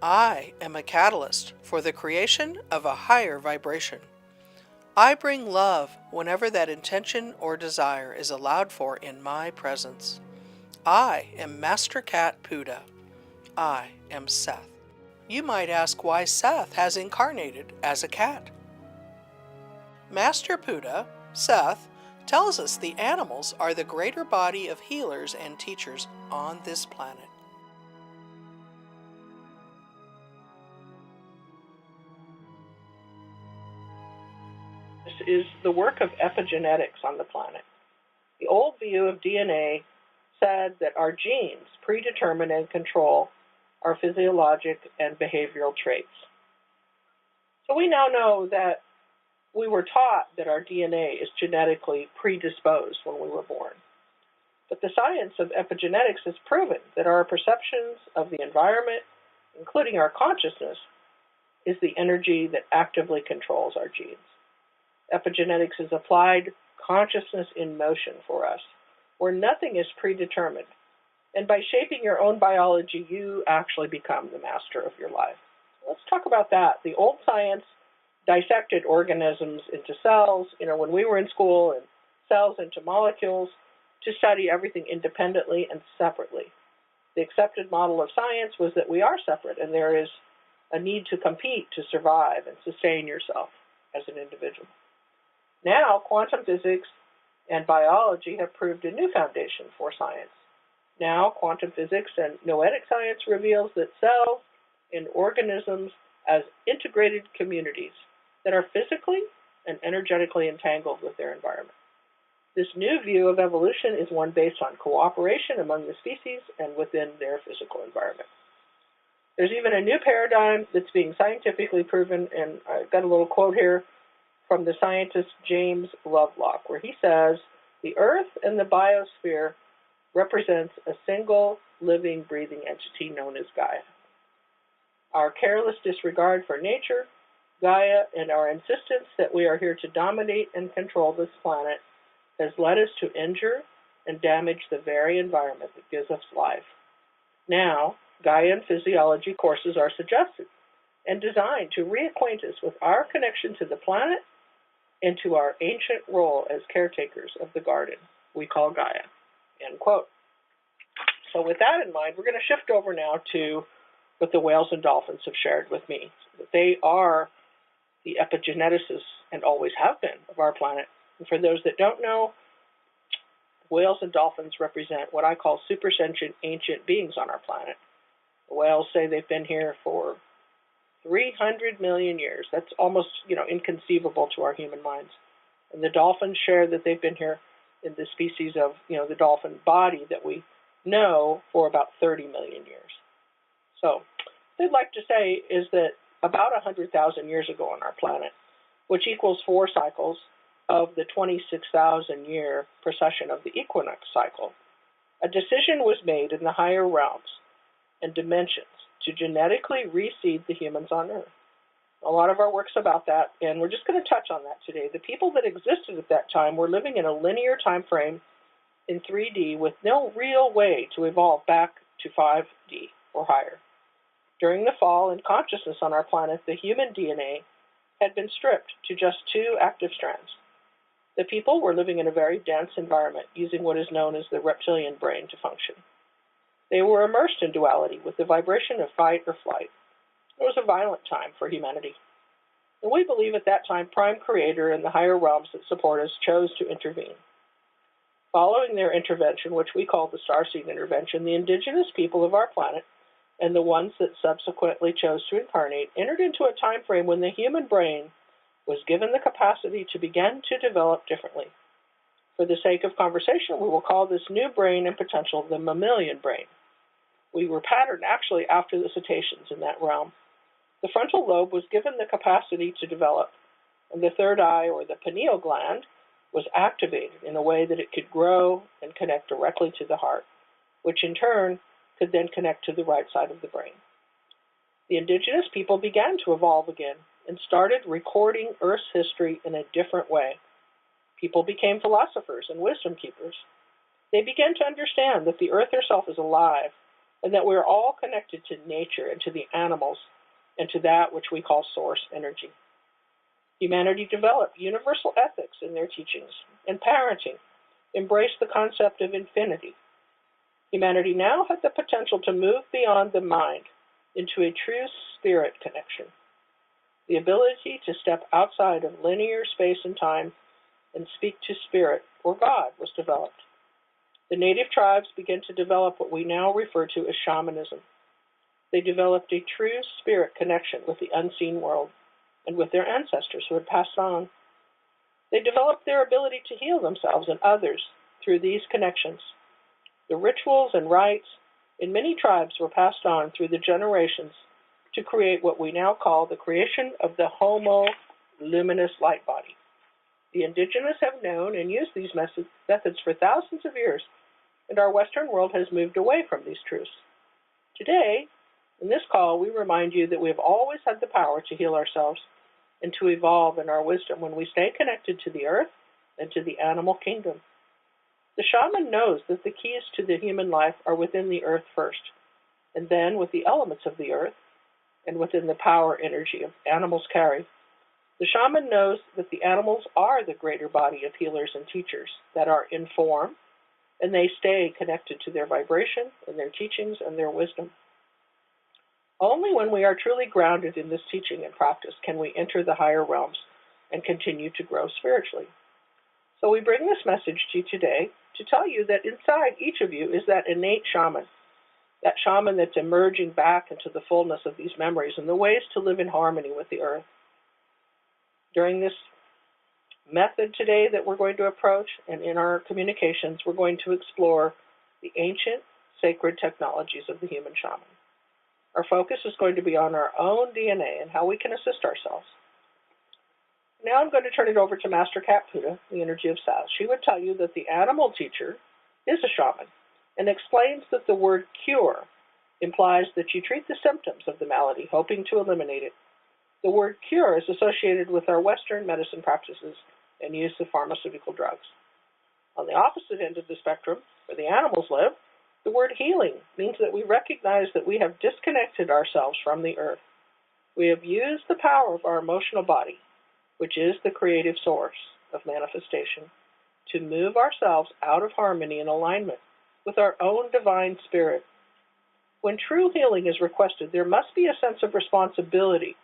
I am a catalyst for the creation of a higher vibration. I bring love whenever that intention or desire is allowed for in my presence. I am Master Cat Puda. I am Seth. You might ask why Seth has incarnated as a cat. Master Puda, Seth, tells us the animals are the greater body of healers and teachers on this planet. This is the work of epigenetics on the planet. The old view of DNA said that our genes predetermine and control our physiologic and behavioral traits. So we now know that we were taught that our DNA is genetically predisposed when we were born. But the science of epigenetics has proven that our perceptions of the environment, including our consciousness, is the energy that actively controls our genes. Epigenetics is applied consciousness in motion for us, where nothing is predetermined. And by shaping your own biology, you actually become the master of your life. Let's talk about that. The old science dissected organisms into cells, when we were in school, and cells into molecules to study everything independently and separately. The accepted model of science was that we are separate and there is a need to compete to survive and sustain yourself as an individual. Now, quantum physics and biology have proved a new foundation for science. Now, quantum physics and noetic science reveals that cells in organisms as integrated communities that are physically and energetically entangled with their environment. This new view of evolution is one based on cooperation among the species and within their physical environment. There's even a new paradigm that's being scientifically proven, and I've got a little quote here from the scientist James Lovelock, where he says, "The Earth and the biosphere represents a single living, breathing entity known as Gaia. Our careless disregard for nature, Gaia, and our insistence that we are here to dominate and control this planet has led us to injure and damage the very environment that gives us life. Now, Gaian physiology courses are suggested and designed to reacquaint us with our connection to the planet and to our ancient role as caretakers of the garden we call Gaia." End quote. So with that in mind, we're going to shift over now to what the whales and dolphins have shared with me. They are the epigeneticists and always have been of our planet. And for those that don't know, whales and dolphins represent what I call super sentient ancient beings on our planet. The whales say they've been here for 300 million years. That's almost, inconceivable to our human minds. And the dolphins share that they've been here in the species of, the dolphin body that we know for about 30 million years. So, what they'd like to say is that about 100,000 years ago on our planet, which equals 4 cycles of the 26,000-year precession of the equinox cycle, a decision was made in the higher realms and dimensions to genetically reseed the humans on Earth. A lot of our work's about that, and we're just going to touch on that today. The people that existed at that time were living in a linear time frame in 3D with no real way to evolve back to 5D or higher. During the fall in consciousness on our planet, the human DNA had been stripped to just 2 active strands. The people were living in a very dense environment, using what is known as the reptilian brain to function. They were immersed in duality with the vibration of fight or flight. It was a violent time for humanity. And we believe at that time Prime Creator and the higher realms that support us chose to intervene. Following their intervention, which we call the Starseed Intervention, the indigenous people of our planet and the ones that subsequently chose to incarnate entered into a time frame when the human brain was given the capacity to begin to develop differently. For the sake of conversation, we will call this new brain and potential the mammalian brain. We were patterned actually after the cetaceans in that realm. The frontal lobe was given the capacity to develop, and the third eye, or the pineal gland, was activated in a way that it could grow and connect directly to the heart, which in turn could then connect to the right side of the brain. The indigenous people began to evolve again and started recording Earth's history in a different way. People became philosophers and wisdom keepers. They began to understand that the Earth herself is alive and that we are all connected to nature and to the animals and to that which we call source energy. Humanity developed universal ethics in their teachings, and parenting embraced the concept of infinity. Humanity now had the potential to move beyond the mind into a true spirit connection. The ability to step outside of linear space and time and speak to spirit or God was developed. The native tribes began to develop what we now refer to as shamanism. They developed a true spirit connection with the unseen world and with their ancestors who had passed on. They developed their ability to heal themselves and others through these connections. The rituals and rites in many tribes were passed on through the generations to create what we now call the creation of the Homo luminous light body. The indigenous have known and used these methods for thousands of years, and our Western world has moved away from these truths. Today, in this call, we remind you that we have always had the power to heal ourselves and to evolve in our wisdom when we stay connected to the earth and to the animal kingdom. The shaman knows that the keys to the human life are within the earth first, and then with the elements of the earth and within the power energy of animals carry. The shaman knows that the animals are the greater body of healers and teachers that are in form, and they stay connected to their vibration and their teachings and their wisdom. Only when we are truly grounded in this teaching and practice can we enter the higher realms and continue to grow spiritually. So we bring this message to you today to tell you that inside each of you is that innate shaman that's emerging back into the fullness of these memories and the ways to live in harmony with the earth. During this method today that we're going to approach and in our communications, we're going to explore the ancient sacred technologies of the human shaman. Our focus is going to be on our own DNA and how we can assist ourselves. Now I'm going to turn it over to Master Cat Puda, the energy of Seth. She would tell you that the animal teacher is a shaman and explains that the word cure implies that you treat the symptoms of the malady, hoping to eliminate it. The word cure is associated with our Western medicine practices and use of pharmaceutical drugs. On the opposite end of the spectrum, where the animals live, the word healing means that we recognize that we have disconnected ourselves from the earth. We have used the power of our emotional body, which is the creative source of manifestation, to move ourselves out of harmony and alignment with our own divine spirit. When true healing is requested, there must be a sense of responsibility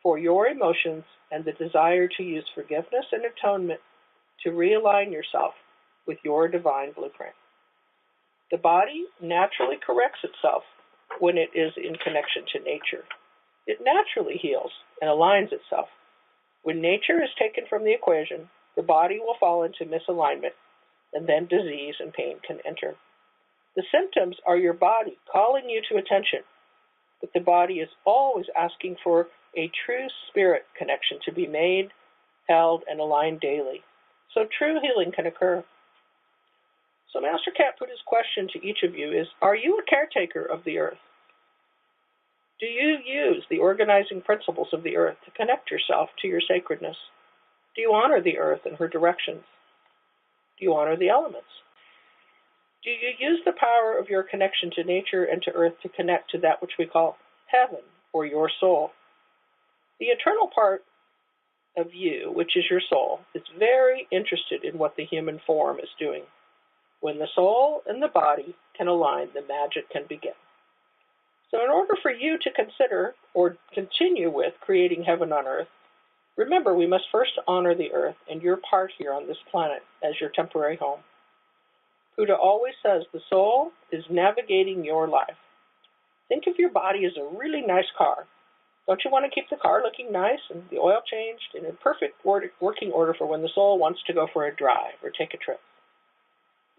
for your emotions and the desire to use forgiveness and atonement to realign yourself with your divine blueprint. The body naturally corrects itself when it is in connection to nature. It naturally heals and aligns itself. When nature is taken from the equation, the body will fall into misalignment, and then disease and pain can enter. The symptoms are your body calling you to attention, but the body is always asking for a true spirit connection to be made, held, and aligned daily, so true healing can occur. So Master Cat Puda's question to each of you is, are you a caretaker of the earth? Do you use the organizing principles of the earth to connect yourself to your sacredness? Do you honor the earth and her directions? Do you honor the elements? Do you use the power of your connection to nature and to earth to connect to that which we call heaven or your soul? The eternal part of you, which is your soul, is very interested in what the human form is doing. When the soul and the body can align, the magic can begin. So in order for you to consider or continue with creating heaven on earth, remember we must first honor the earth and your part here on this planet as your temporary home. Puda always says the soul is navigating your life. Think of your body as a really nice car. Don't you want to keep the car looking nice and the oil changed and in perfect working order for when the soul wants to go for a drive or take a trip?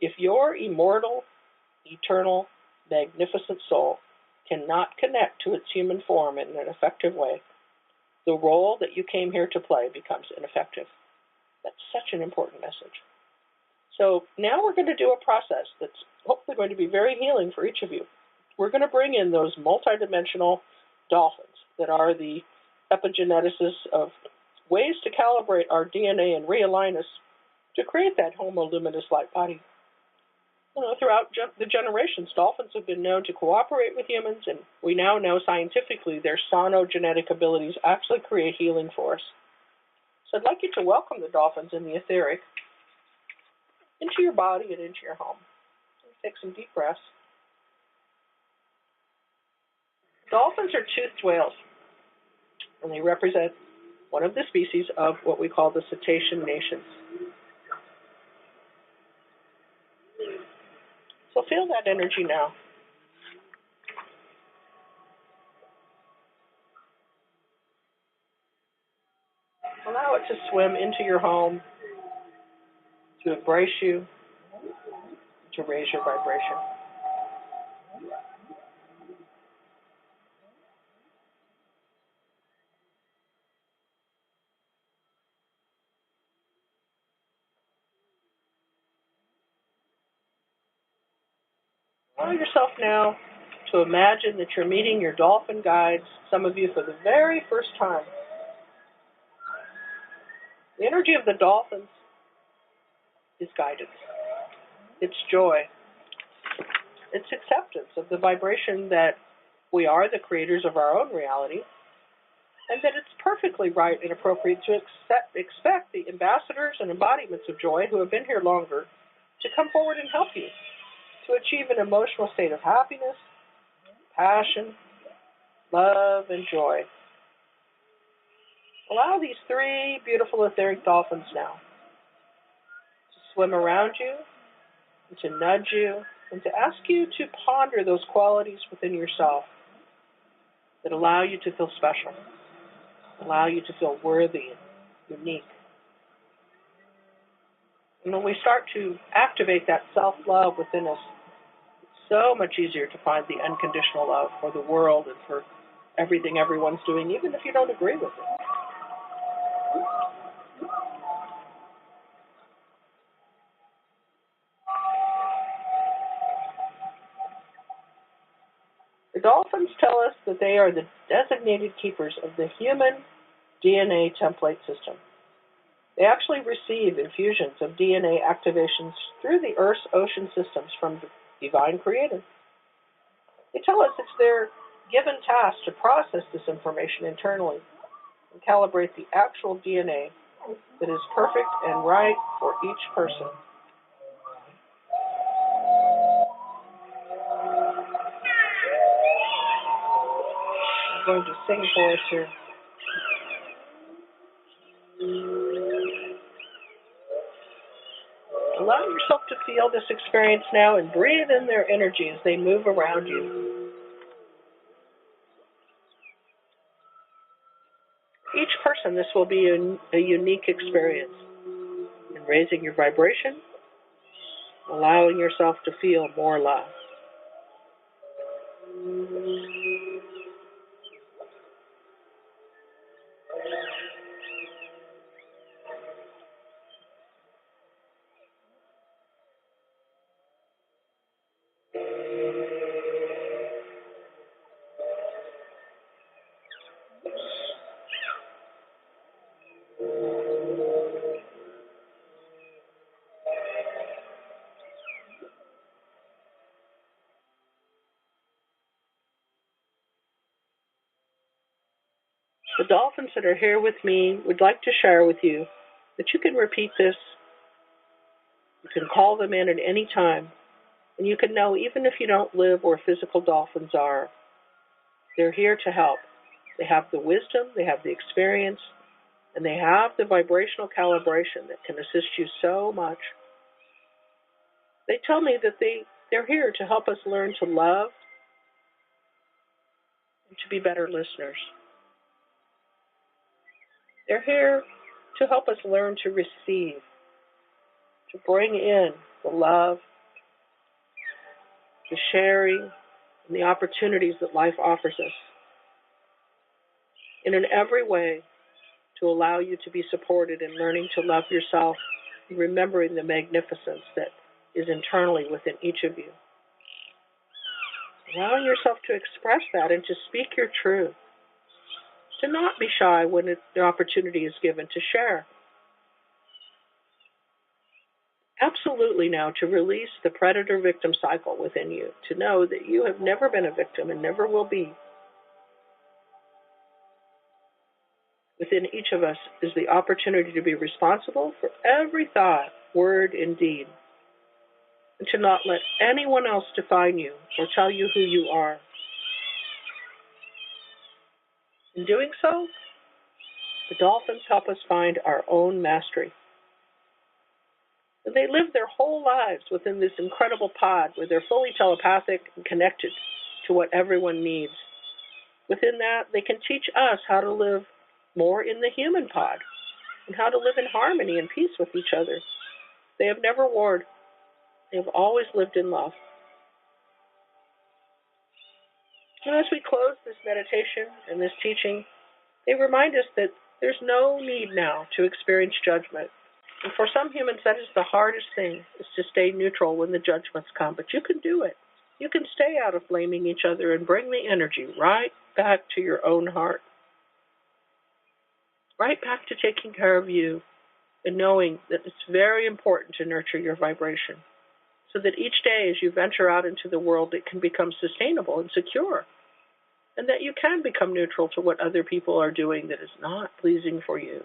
If your immortal, eternal, magnificent soul cannot connect to its human form in an effective way, the role that you came here to play becomes ineffective. That's such an important message. So now we're going to do a process that's hopefully going to be very healing for each of you. We're going to bring in those multidimensional dolphins that are the epigeneticists of ways to calibrate our DNA and realign us to create that Homo luminous light body. Throughout the generations, dolphins have been known to cooperate with humans, and we now know scientifically their sonogenetic abilities actually create healing for us. So I'd like you to welcome the dolphins in the etheric into your body and into your home. Take some deep breaths. Dolphins are toothed whales, and they represent one of the species of what we call the cetacean nations. So feel that energy now. Allow it to swim into your home, to embrace you, to raise your vibration. Allow yourself now to imagine that you're meeting your dolphin guides, some of you for the very first time. The energy of the dolphins is guidance. It's joy. It's acceptance of the vibration that we are the creators of our own reality, and that it's perfectly right and appropriate to expect the ambassadors and embodiments of joy who have been here longer to come forward and help you to achieve an emotional state of happiness, passion, love, and joy. Allow these three beautiful etheric dolphins now to swim around you, and to nudge you, and to ask you to ponder those qualities within yourself that allow you to feel special, allow you to feel worthy and unique. And when we start to activate that self-love within us, it's so much easier to find the unconditional love for the world and for everything everyone's doing, even if you don't agree with it. The dolphins tell us that they are the designated keepers of the human DNA template system. They actually receive infusions of DNA activations through the Earth's ocean systems from the divine creator. They tell us it's their given task to process this information internally and calibrate the actual DNA that is perfect and right for each person. I'm going to sing for us here. Allow yourself to feel this experience now and breathe in their energy as they move around you. Each person, this will be a unique experience in raising your vibration, allowing yourself to feel more love. The dolphins that are here with me would like to share with you that you can repeat this. You can call them in at any time, and you can know even if you don't live where physical dolphins are, they're here to help. They have the wisdom, they have the experience, and they have the vibrational calibration that can assist you so much. They tell me that they're here to help us learn to love and to be better listeners. They're here to help us learn to receive, to bring in the love, the sharing, and the opportunities that life offers us. And in every way, to allow you to be supported in learning to love yourself and remembering the magnificence that is internally within each of you. Allowing yourself to express that and to speak your truth. To not be shy when the opportunity is given to share. absolutely now to release the predator-victim cycle within you, to know that you have never been a victim and never will be. Within each of us is the opportunity to be responsible for every thought, word, and deed, and to not let anyone else define you or tell you who you are. In doing so, the dolphins help us find our own mastery. And they live their whole lives within this incredible pod where they're fully telepathic and connected to what everyone needs. Within that, they can teach us how to live more in the human pod and how to live in harmony and peace with each other. They have never warred. They have always lived in love. And as we close this meditation and this teaching, they remind us that there's no need now to experience judgment. And for some humans, that is the hardest thing, is to stay neutral when the judgments come. But you can do it. You can stay out of blaming each other and bring the energy right back to your own heart. Right back to taking care of you and knowing that it's very important to nurture your vibration so that each day as you venture out into the world, it can become sustainable and secure, and that you can become neutral to what other people are doing that is not pleasing for you.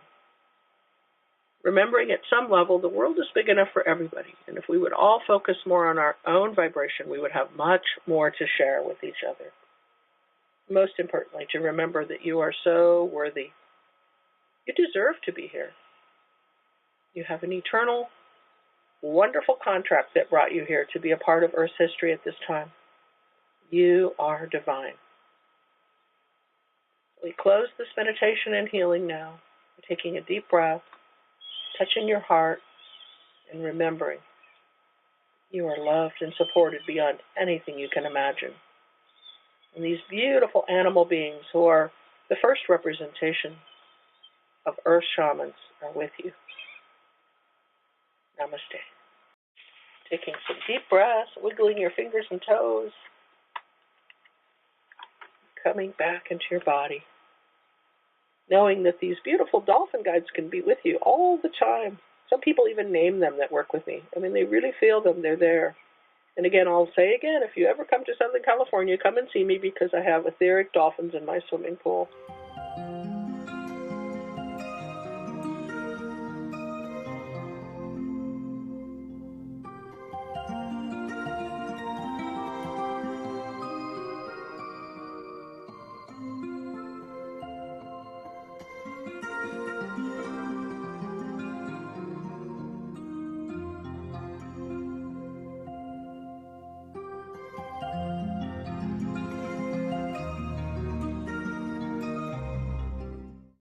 Remembering at some level the world is big enough for everybody, and if we would all focus more on our own vibration, we would have much more to share with each other. Most importantly, to remember that you are so worthy. You deserve to be here. You have an eternal, wonderful contract that brought you here to be a part of Earth's history at this time. You are divine. We close this meditation and healing now, taking a deep breath, touching your heart, and remembering you are loved and supported beyond anything you can imagine. And these beautiful animal beings who are the first representation of Earth shamans are with you. Namaste. Taking some deep breaths, wiggling your fingers and toes, coming back into your body. Knowing that these beautiful dolphin guides can be with you all the time. Some people even name them that work with me. I mean, they really feel them. They're there. And again, I'll say again, if you ever come to Southern California, come and see me because I have etheric dolphins in my swimming pool.